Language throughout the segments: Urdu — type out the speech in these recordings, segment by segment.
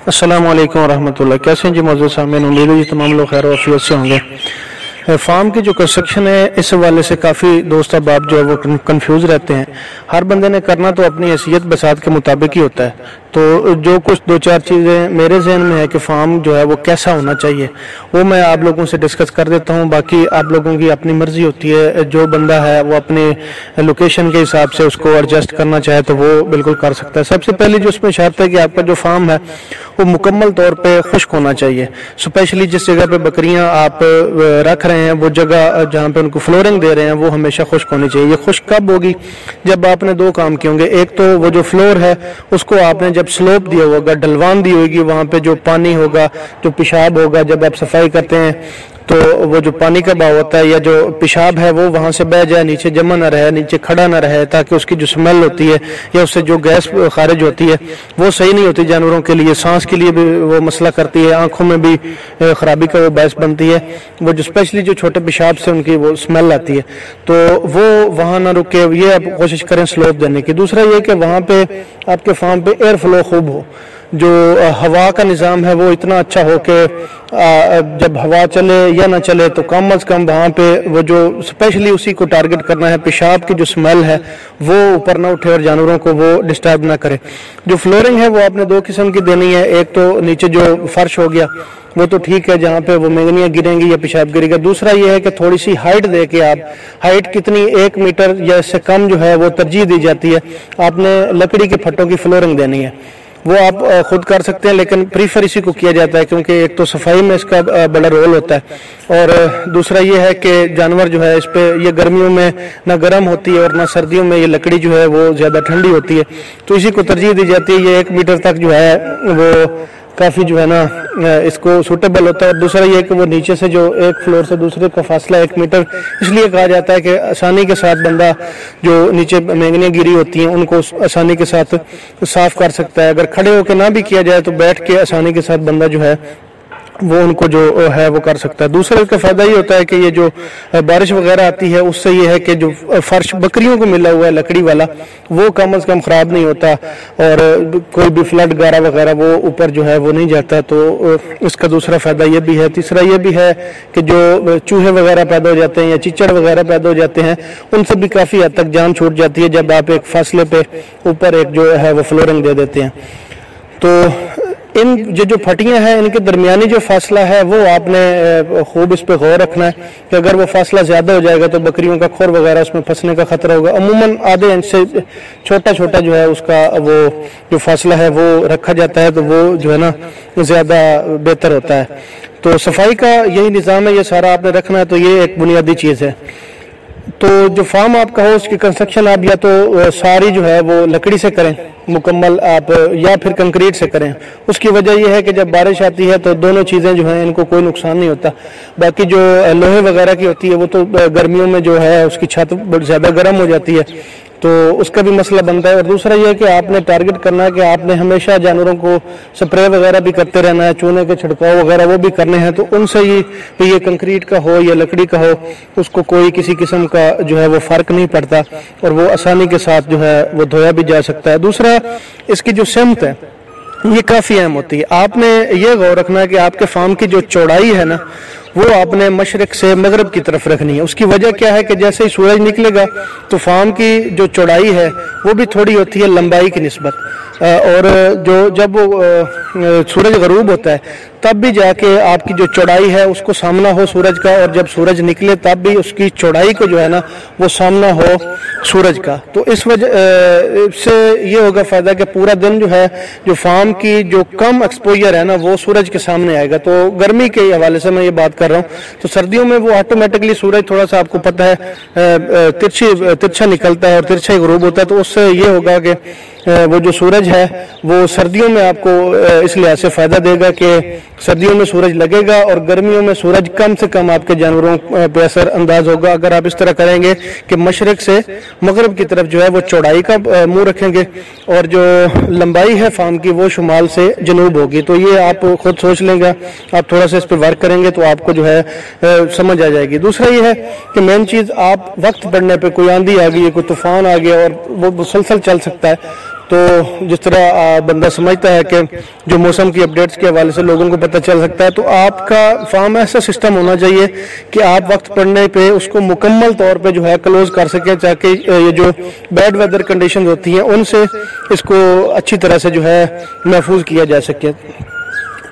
السلام علیکم ورحمۃ اللہ. کیسے ہیں جی معزز سامعین؟ امید ہے جی تمام لوگ خیر و عافیت سے ہوں گے. فارم کی جو کنسٹرکشن ہے اس حوالے سے کافی دوست احباب جو ہے وہ کنفیوز رہتے ہیں. ہر بندے نے کرنا تو اپنی حیثیت بساط کے مطابق ہی ہوتا ہے. تو جو کچھ دو چار چیزیں میرے ذہن میں ہے کہ فارم جو ہے وہ کیسا ہونا چاہیے وہ میں آپ لوگوں سے ڈسکس کر دیتا ہوں. باقی آپ لوگوں کی اپنی مرضی ہوتی ہے. جو بندہ ہے وہ اپنے لوکیشن کے حساب سے اس کو ایڈجسٹ کرنا چاہے تو وہ بالکل کر سکتا ہے. سب سے پہلی جو اس میں شرط ہے کہ آپ کا جو فارم ہے وہ مکمل طور پہ خشک ہونا چاہیے. اسپیشلی جس جگہ پہ بکریاں آپ رکھ رہے ہیں وہ جگہ جہاں پہ ان کو فلورنگ دے رہے ہیں وہ ہمیشہ خشک ہونی چاہیے. یہ خشک کب ہوگی؟ جب آپ نے دو کام کیے ہوں گے. ایک تو وہ جو فلور ہے اس کو آپ نے جب سلوپ دیا ہوگا, ڈھلوان دی ہوگی, وہاں پہ جو پانی ہوگا, جو پیشاب ہوگا, جب آپ صفائی کرتے ہیں تو وہ جو پانی کا بہاؤ ہوتا ہے یا جو پیشاب ہے وہ وہاں سے بہہ جائے, نیچے جمع نہ رہے, نیچے کھڑا نہ رہے, تاکہ اس کی جو سمیل ہوتی ہے یا اس سے جو گیس خارج ہوتی ہے وہ صحیح نہیں ہوتی جانوروں کے لیے. سانس کے لیے بھی وہ مسئلہ کرتی ہے, آنکھوں میں بھی خرابی کا وہ باعث بنتی ہے. وہ جو اسپیشلی جو چھوٹے پیشاب سے ان کی وہ سمیل آتی ہے تو وہ وہاں نہ رکے. یہ آپ کوشش کریں سلوپ دینے کی. دوسرا یہ کہ وہاں پہ آپ کے فارم پہ ایئر فلو خوب ہو, جو ہوا کا نظام ہے وہ اتنا اچھا ہو کہ جب ہوا چلے یا نہ چلے تو کم از کم وہاں پہ وہ جو اسپیشلی اسی کو ٹارگٹ کرنا ہے, پیشاب کی جو سمیل ہے وہ اوپر نہ اٹھے اور جانوروں کو وہ ڈسٹرب نہ کرے. جو فلورنگ ہے وہ آپ نے دو قسم کی دینی ہے. ایک تو نیچے جو فرش ہو گیا وہ تو ٹھیک ہے, جہاں پہ وہ مینگنیاں گریں گی یا پیشاب گرے گا. دوسرا یہ ہے کہ تھوڑی سی ہائٹ دے کے آپ, ہائٹ کتنی 1 میٹر یا اس سے کم جو ہے وہ ترجیح دی جاتی ہے. آپ نے لکڑی کے پھٹوں کی فلورنگ دینی ہے. وہ آپ خود کر سکتے ہیں لیکن پریفر اسی کو کیا جاتا ہے کیونکہ ایک تو صفائی میں اس کا بڑا رول ہوتا ہے اور دوسرا یہ ہے کہ جانور جو ہے اس پہ یہ گرمیوں میں نہ گرم ہوتی ہے اور نہ سردیوں میں یہ لکڑی جو ہے وہ زیادہ ٹھنڈی ہوتی ہے, تو اسی کو ترجیح دی جاتی ہے. یہ 1 میٹر تک جو ہے وہ کافی جو ہے نا اس کو سوٹیبل ہوتا ہے. اور دوسرا یہ کہ وہ نیچے سے جو ایک فلور سے دوسرے کا فاصلہ 1 میٹر اس لیے کہا جاتا ہے کہ آسانی کے ساتھ بندہ جو نیچے مینگنیاں گری ہوتی ہیں ان کو آسانی کے ساتھ صاف کر سکتا ہے. اگر کھڑے ہو کے نہ بھی کیا جائے تو بیٹھ کے آسانی کے ساتھ بندہ جو ہے وہ ان کو جو ہے وہ کر سکتا ہے. دوسرا اس کا فائدہ یہ ہوتا ہے کہ یہ جو بارش وغیرہ آتی ہے اس سے یہ ہے کہ جو فرش بکریوں کو ملا ہوا ہے لکڑی والا وہ کم از کم خراب نہیں ہوتا اور کوئی بھی فلڈ گارا وغیرہ وہ اوپر جو ہے وہ نہیں جاتا, تو اس کا دوسرا فائدہ یہ بھی ہے. تیسرا یہ بھی ہے کہ جو چوہے وغیرہ پیدا ہو جاتے ہیں یا چچڑ وغیرہ پیدا ہو جاتے ہیں ان سے بھی کافی حد تک جان چھوٹ جاتی ہے جب آپ ایک فاصلے پہ اوپر ایک جو ہے وہ فلورنگ دے دیتے ہیں. تو ان جو پھٹیاں ہیں ان کے درمیانی جو فاصلہ ہے وہ آپ نے خوب اس پہ غور رکھنا ہے کہ اگر وہ فاصلہ زیادہ ہو جائے گا تو بکریوں کا کھور وغیرہ اس میں پھنسنے کا خطرہ ہوگا. عموماً آدھے انچ سے چھوٹا چھوٹا جو ہے اس کا وہ جو فاصلہ ہے وہ رکھا جاتا ہے تو وہ جو ہے نا زیادہ بہتر ہوتا ہے. تو صفائی کا یہی نظام ہے, یہ سارا آپ نے رکھنا ہے. تو یہ ایک بنیادی چیز ہے. تو جو فارم آپ کا ہو اس کی کنسٹرکشن آپ یا تو ساری جو ہے وہ لکڑی سے کریں مکمل آپ, یا پھر کنکریٹ سے کریں. اس کی وجہ یہ ہے کہ جب بارش آتی ہے تو دونوں چیزیں جو ہیں ان کو کوئی نقصان نہیں ہوتا. باقی جو لوہے وغیرہ کی ہوتی ہے وہ تو گرمیوں میں جو ہے اس کی چھت زیادہ گرم ہو جاتی ہے تو اس کا بھی مسئلہ بنتا ہے. اور دوسرا یہ ہے کہ آپ نے ٹارگٹ کرنا ہے کہ آپ نے ہمیشہ جانوروں کو سپرے وغیرہ بھی کرتے رہنا ہے, چونے کے چھڑکاؤ وغیرہ وہ بھی کرنے ہیں. تو ان سے یہ کنکریٹ کا ہو یا لکڑی کا ہو اس کو کوئی کسی قسم کا جو ہے وہ فرق نہیں پڑتا اور وہ آسانی کے ساتھ جو ہے وہ دھویا بھی جا سکتا ہے. دوسرا اس کی جو سمت ہے یہ کافی اہم ہوتی ہے. آپ نے یہ غور رکھنا ہے کہ آپ کے فارم کی جو چوڑائی ہے نا وہ آپ نے مشرق سے مغرب کی طرف رکھنی ہے. اس کی وجہ کیا ہے کہ جیسے ہی سورج نکلے گا تو فارم کی جو چوڑائی ہے وہ بھی تھوڑی ہوتی ہے لمبائی کی نسبت, اور جو جب سورج غروب ہوتا ہے تب بھی جا کے آپ کی جو چوڑائی ہے اس کو سامنا ہو سورج کا, اور جب سورج نکلے تب بھی اس کی چوڑائی کو جو ہے نا وہ سامنا ہو سورج کا. تو اس وجہ سے یہ ہوگا فائدہ کہ پورا دن جو ہے جو فارم کی جو کم ایکسپوجر ہے نا وہ سورج کے سامنے آئے گا. تو گرمی کے حوالے سے میں یہ بات کر رہا ہوں. تو سردیوں میں وہ آٹومیٹکلی سورج تھوڑا سا آپ کو پتہ ہے ترچھا نکلتا ہے اور ترچھا غروب ہوتا ہے, تو اس سے یہ ہوگا کہ وہ جو سورج ہے وہ سردیوں میں آپ کو اس لحاظ سے فائدہ دے گا کہ سردیوں میں سورج لگے گا اور گرمیوں میں سورج کم سے کم آپ کے جانوروں پہ اثر انداز ہوگا. اگر آپ اس طرح کریں گے کہ مشرق سے مغرب کی طرف جو ہے وہ چوڑائی کا منہ رکھیں گے اور جو لمبائی ہے فارم کی وہ شمال سے جنوب ہوگی. تو یہ آپ خود سوچ لیں گے, آپ تھوڑا سا اس پہ ورک کریں گے تو آپ کو جو ہے سمجھ آ جائے گی. دوسرا یہ ہے کہ مین چیز آپ وقت پڑنے پہ کوئی آندھی آ گئی ہے, کوئی طوفان آ گیا اور وہ مسلسل چل سکتا ہے, تو جس طرح بندہ سمجھتا ہے کہ جو موسم کی اپڈیٹس کے حوالے سے لوگوں کو پتہ چل سکتا ہے، تو آپ کا فارم ایسا سسٹم ہونا چاہیے کہ آپ وقت پڑنے پہ اس کو مکمل طور پہ جو ہے کلوز کر سکیں، تاکہ یہ جو بیڈ ویدر کنڈیشنز ہوتی ہیں ان سے اس کو اچھی طرح سے جو ہے محفوظ کیا جا سکے۔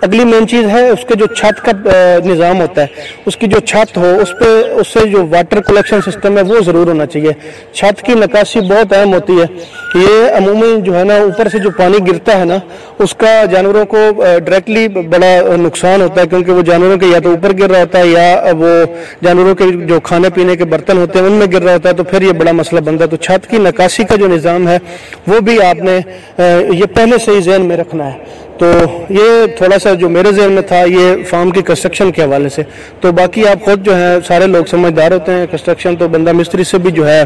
اگلی مین چیز ہے اس کے جو چھت کا نظام ہوتا ہے، اس کی جو چھت ہو اس سے جو واٹر کلیکشن سسٹم ہے وہ ضرور ہونا چاہیے۔ چھت کی نکاسی بہت اہم ہوتی ہے، یہ عمومی جو ہے نا اوپر سے جو پانی گرتا ہے نا اس کا جانوروں کو ڈائریکٹلی بڑا نقصان ہوتا ہے، کیونکہ وہ جانوروں کے یا تو اوپر گر رہا ہوتا ہے یا وہ جانوروں کے جو کھانے پینے کے برتن ہوتے ہیں ان میں گر رہا ہوتا ہے، تو پھر یہ بڑا مسئلہ بنتا ہے۔ تو چھت کی نکاسی کا جو نظام ہے وہ بھی آپ نے یہ پہلے سے ہی ذہن میں رکھنا ہے۔ تو یہ تھوڑا سا جو میرے ذہن میں تھا یہ فارم کی کنسٹرکشن کے حوالے سے، تو باقی آپ خود جو ہے سارے لوگ سمجھدار ہوتے ہیں، کنسٹرکشن تو بندہ مستری سے بھی جو ہے